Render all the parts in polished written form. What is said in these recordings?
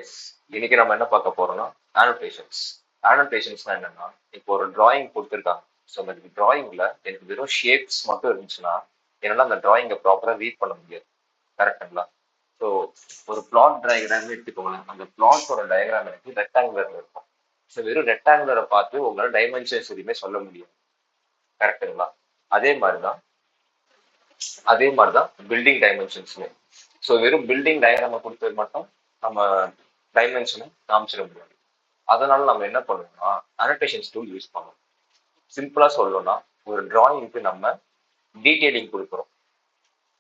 Guys, இன்னைக்கு நம்ம என்ன பார்க்க போறோம்னா annotations. Annotationsனா என்னன்னா, இப்போ ஒரு டிராயிங் கொடுத்துருக்காங்க. ஸோ அந்த டிராயிங்ல எனக்கு வெறும் ஷேப்ஸ் மட்டும் இருந்துச்சுன்னா என்னால அந்த டிராயிங்கை ப்ராப்பரா ரீட் பண்ண முடியாது. கரெக்டுங்களா? ஸோ ஒரு பிளாட் டயக்ராம் எடுத்துக்கோங்களேன். அந்த பிளாட்டோட டயக்ராம் எனக்கு ரெக்டாங்குலர்ல இருக்கும். ஸோ வெறும் ரெக்டாங்குலரை பார்த்து உங்களால டைமென்ஷன்ஸ் எதுவுமே சொல்ல முடியும். கரெக்டுங்களா? அதே மாதிரிதான் அதே மாதிரிதான் பில்டிங் டைமென்ஷன்ஸ்மே. ஸோ வெறும் பில்டிங் டயக்ராம கொடுத்தது மட்டும் நம்ம டைமென்ஷனை காமிச்சிட முடியாது. அதனால நம்ம என்ன பண்ணுவோம்னா அனோடேஷன்ஸ் டூல் யூஸ் பண்ணுவோம். சிம்பிளா சொல்லணும்னா ஒரு டிராயிங்க்கு நம்ம டீடைலிங் கொடுக்குறோம்.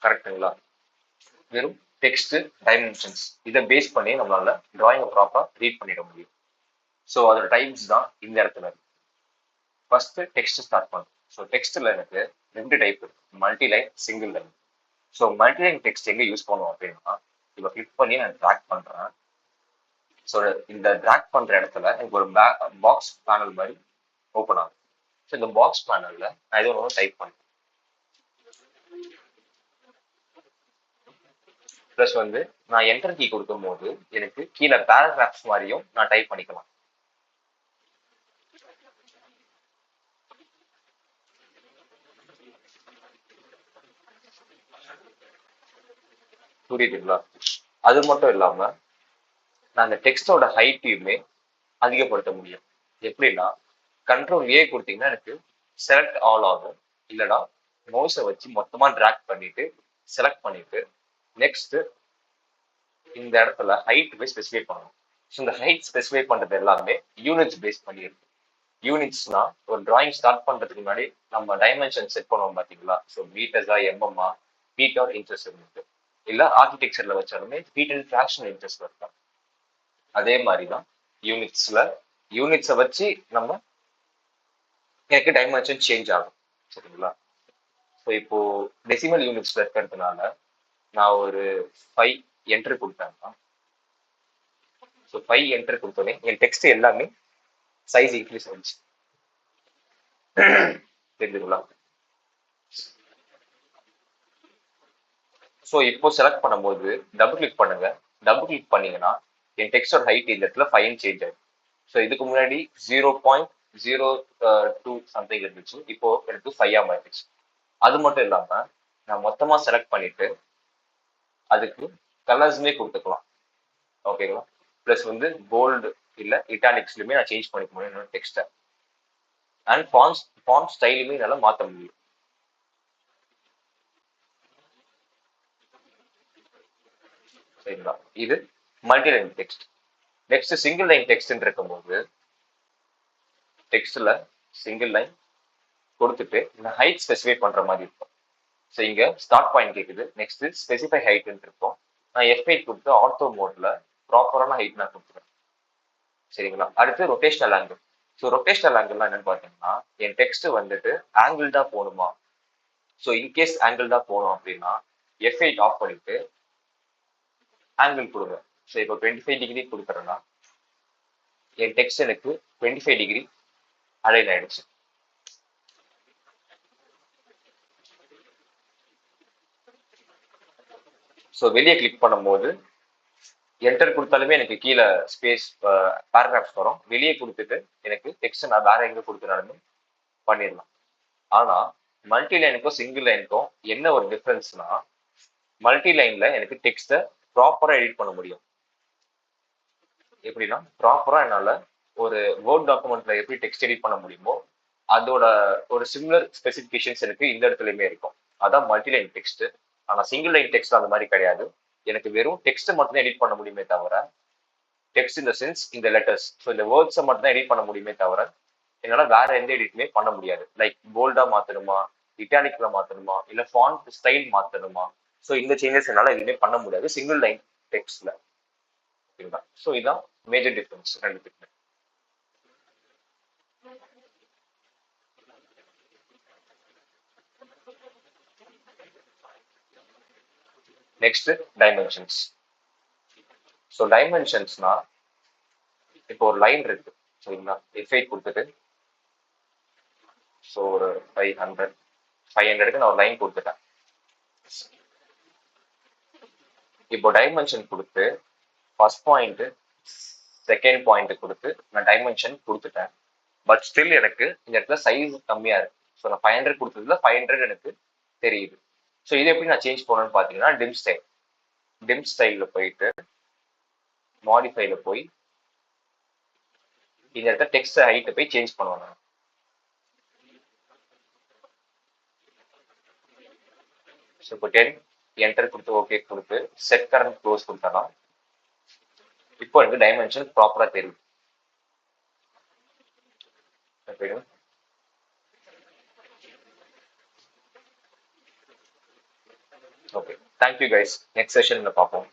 கரெக்டுங்களா? வெறும் டெக்ஸ்ட், டைமென்ஷன்ஸ் இதை பேஸ் பண்ணி நம்மளால டிராயிங்கை ப்ராப்பரா ரீட் பண்ணிட முடியும். ஸோ அதோட டைப்ஸ் தான் இந்த இடத்துல இருக்கு. ஃபர்ஸ்ட் டெக்ஸ்ட் ஸ்டார்ட் பண்ணும். ஸோ டெக்ஸ்ட்ல எனக்கு ரெண்டு டைப் இருக்கு, multi line, single line. So multi line text எங்க யூஸ் பண்ணுவோம் அப்படின்னா, இப்போ கிளிக் பண்ணி நான் ட்ராக் பண்றேன். ஸோ இந்த ட்ராக் பண்ற இடத்துல எனக்கு ஒரு பாக்ஸ் பேனல் மாதிரி ஓப்பன் ஆகும். ஸோ இந்த பாக்ஸ் பேனல்ல நான் எது ஒன்று டைப் பண்ணுறேன். ப்ளஸ் நான் என்டர் கீ கொடுக்கும் போது எனக்கு கீழே பேராகிராஃப்ஸ் மாதிரியும் நான் டைப் பண்ணிக்கலாம். புரியுதுங்களா? அது மட்டும் இல்லாம நான் அந்த டெக்ஸ்டோட ஹைட்டையுமே அதிகப்படுத்த முடியும். எப்படின்னா, கண்ட்ரோல் ஏ கொடுத்தீங்கன்னா எனக்கு செலக்ட் ஆல் ஆகும். இல்லைனா மவுஸை வச்சு மொத்தமா டிராக் பண்ணிட்டு செலக்ட் பண்ணிட்டு நெக்ஸ்ட் இந்த இடத்துல ஹைட் போய் ஸ்பெசிஃபை பண்ணணும். ஸோ இந்த ஹைட் ஸ்பெசிஃபை பண்றது எல்லாமே யூனிட்ஸ் பேஸ் பண்ணியிருக்கு. யூனிட்ஸ்னா ஒரு டிராயிங் ஸ்டார்ட் பண்றதுக்கு முன்னாடி நம்ம டைமென்ஷன் செட் பண்ணுவோம் பாத்தீங்களா? ஸோ மீட்டர்ஸா, எம்எம்ஆ, ஃபீட் ஆர் இன்ச்சஸ் இருக்கு. இல்ல ஆர்கிடெக்சர்ல வச்சாலுமே ஃபீட் அண்ட் ஃபிராக்ஷன் இன்ச்சஸ் இருக்கும். அதே மாதிரிதான் யூனிட்ஸை வச்சு நம்ம எனக்கு டைமென்ஷன் சேஞ்ச் ஆகும். சரிங்களா? ஸோ இப்போ டெசிமல் யூனிட்ஸ்ல இருக்கிறதுனால நான் ஒரு 5 என்ட்ரு கொடுத்தேன்னா, ஸோ 5 என்ட்ரு கொடுத்தோன்னே என் டெக்ஸ்ட் எல்லாமே சைஸ் இன்க்ரீஸ் ஆயிடுச்சு. தெரிஞ்சுங்களா? ஸோ இப்போ செலக்ட் பண்ணும்போது டபுள் கிளிக் பண்ணுங்க. டபுள் கிளிக் பண்ணீங்கன்னா என் டெக்ஸ்டோட ஹைட் இந்த இடத்துல 5 சேஞ்ச் ஆயிடும். ஸோ இதுக்கு முன்னாடி 0.02 சம்திங் இருந்துச்சு, இப்போ எனக்கு 5 மாறிடுச்சு. அது மட்டும் இல்லாம நான் மொத்தமா செலக்ட் பண்ணிட்டு அதுக்கு கலர்ஸ்மே கொடுத்துக்கலாம். ஓகேங்களா? பிளஸ் போல்டு இல்ல இட்டாலிக்ஸ்லயுமே நான் சேஞ்ச் பண்ணிக்க முடியும் என்னோட டெக்ஸ்ட்டை. அண்ட் ஃபாண்ட் ஸ்டைலுமே என்னால மாற்ற முடியும். சரிங்களா? இது multi line text. Next single line text இருக்கும்போது டெக்ஸ்ட்ல சிங்கிள் லைன் கொடுத்துட்டு நான் ஹைட் ஸ்பெசிஃபை பண்ற மாதிரி இருக்கும். ஸோ இங்க ஸ்டார்ட் பாயிண்ட் கேட்குது, நெக்ஸ்ட் ஸ்பெசிஃபை ஹைட்னு இருக்கும். நான் F8 கொடுத்து ஆர்த்தோ மோட்ல ப்ராப்பரான ஹைட் நான் கொடுத்துறேன். சரிங்களா? அடுத்து ரொட்டேஷனல் ஆங்கிள். ஸோ ரொட்டேஷனல் ஆங்கிள்லாம் என்னன்னு பார்த்தீங்கன்னா, என் டெக்ஸ்ட் ஆங்கிள் தான் போகணுமா? ஸோ இன்கேஸ் ஆங்கிள் தான் போகணும் அப்படின்னா F8 ஆஃப் பண்ணிட்டு ஆங்கிள் கொடுங்க. ஸோ இப்போ 25 டிகிரி கொடுக்குறேன்னா என் டெக்ஸ்ட் எனக்கு 25 டிகிரி அலைன் ஆயிடுச்சு. ஸோ வெளியே கிளிக் பண்ணும்போது என்டர் கொடுத்தாலுமே எனக்கு கீழே ஸ்பேஸ் பேராகிராஃப்ஸ் வரும். வெளியே கொடுத்துட்டு எனக்கு டெக்ஸ்ட் நான் வேற எங்க கொடுக்குறாலுமே பண்ணிடலாம். ஆனா மல்டி லைனுக்கும் சிங்கிள் லைனுக்கும் என்ன ஒரு டிஃபரன்ஸ்னா, மல்டி லைன்ல எனக்கு டெக்ஸ்ட்டை ப்ராப்பரா எடிட் பண்ண முடியும். எப்படின்னா, ப்ராப்பரா என்னால ஒரு வேர்ட் டாக்குமெண்ட்ல எப்படி டெக்ஸ்ட் எடிட் பண்ண முடியுமோ அதோட ஒரு சிமிலர் ஸ்பெசிபிகேஷன்ஸ் எனக்கு இந்த இடத்துலயுமே இருக்கும். அதான் மல்டி லைன் டெக்ஸ்ட். ஆனா சிங்கிள் லைன் டெக்ஸ்ட் அந்த மாதிரி கிடையாது. எனக்கு வெறும் டெக்ஸ்ட் மட்டும் தான் எடிட் பண்ண முடியுமே தவிர, டெக்ஸ்ட் இந்த சென்ஸ் இந்த லெட்டர்ஸ், ஸோ இந்த வேர்ட்ஸை மட்டும் தான் எடிட் பண்ண முடியுமே தவிர என்னால வேற எந்த எடிட்டுமே பண்ண முடியாது. லைக் போல்டா மாத்தணுமா, இட்டாலிக்ல மாத்தணுமா, இல்ல ஃபாண்ட் ஸ்டைல் மாத்தணுமா, ஸோ இந்த சேஞ்சஸ் என்னால எதுவுமே பண்ண முடியாது சிங்கிள் லைன் டெக்ஸ்ட்ல. ஓகேங்களா? ஸோ இதான் மேஜர் டிஃபரன்ஸ் ரெண்டுத்துக்குமே. Next dimensions. ஸோ டைமென்ஷன்ஸ்னா இப்போ ஒரு லைன் இருக்கு. சரிங்களா? F8 கொடுத்துட்டு ஸோ ஒரு 500க்கு நான் ஒரு லைன் கொடுத்துட்டேன். இப்போ டைமென்ஷன் கொடுத்து ஃபர்ஸ்ட் பாயிண்ட் செகண்ட் பாயிண்ட் கொடுத்து நான் டைமென்ஷன் கொடுத்துட்டேன். பட் ஸ்டில் எனக்கு இந்த இடத்துல சைஸ் கம்மியா இருக்கு. ஸோ நான் 500 கொடுத்ததுல 500 எனக்கு தெரியுது. ஸோ இது எப்படி நான் சேஞ்ச் பண்ணணும்னு பார்த்தீங்கன்னா டிம் ஸ்டைல போயிட்டு மாடிஃபைல போய் இந்த இடத்துல டெக்ஸ்ட் ஹைட்டை போய் சேஞ்ச் பண்ணுவேன் நான். ஸோ இப்போ 10 என்டர் கொடுத்து ஓகே கொடுத்து செட் கரண்ட் க்ளோஸ் கொடுத்தனா இப்போ எனக்கு டைமென்ஷன் ப்ராப்பரா தெரியும். Okay, thank you guys. நெக்ஸ்ட் செஷன்ல பார்ப்போம்.